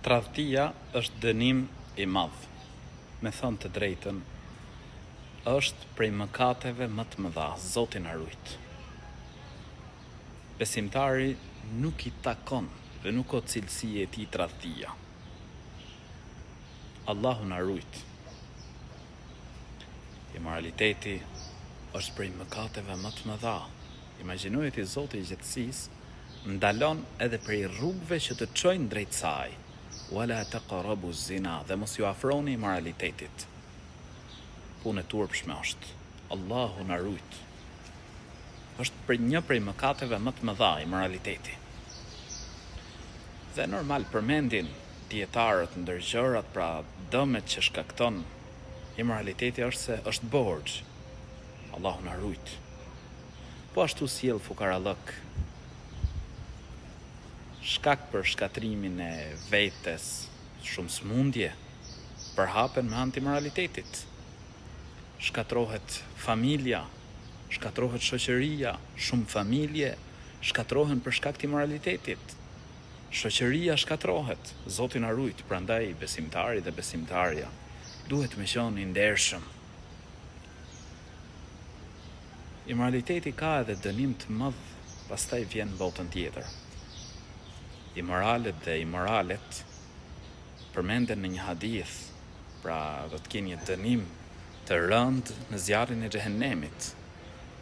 Tradhtia është dënim i madh. Me thënë të drejtën, është prej mëkateve më të mëdha, Zoti na ruaj. Besimtari nuk i takon dhe nuk o cilësi e tij tradhtia. Allahu na ruaj. Imoraliteti është prej mëkateve më të mëdha. Imagjinoje ti Zoti i gjithësisë ndalon edhe prej rrugëve që të çojnë drejt saj. Wala taqrabu zina, dhe mos ju afroni imoralitetit. Punë e turpshme është. Allahu na ruaj. Është një prej mëkateve më të mëdha imoraliteti. Dhe normal përmendin dietarët ndër gjërat, pra dëmet që shkakton imoraliteti është se është borxh. Allahu na ruaj. Po ashtu sjell fukarallëk, shkak për shkatrimin e vetes, shumë smundje, përhapen me anë të imoralitetit. Shkatrohet familja, shkatrohet shoqëria, shumë familje shkatrohen për shkak të imoralitetit. Shoqëria shkatrohet, Zoti na ruaj, prandaj besimtari dhe besimtarja duhet me qenë i ndershëm. Imoraliteti ka edhe dënim të madh, pastaj vjen botën tjetër. Imoralet dhe imoralet përmenden në një hadith, pra do të kenë një dënim të rëndë në zjarrin e xhehenemit.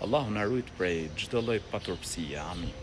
Allahu na ruaj prej çdo lloji paturpësie. Amin.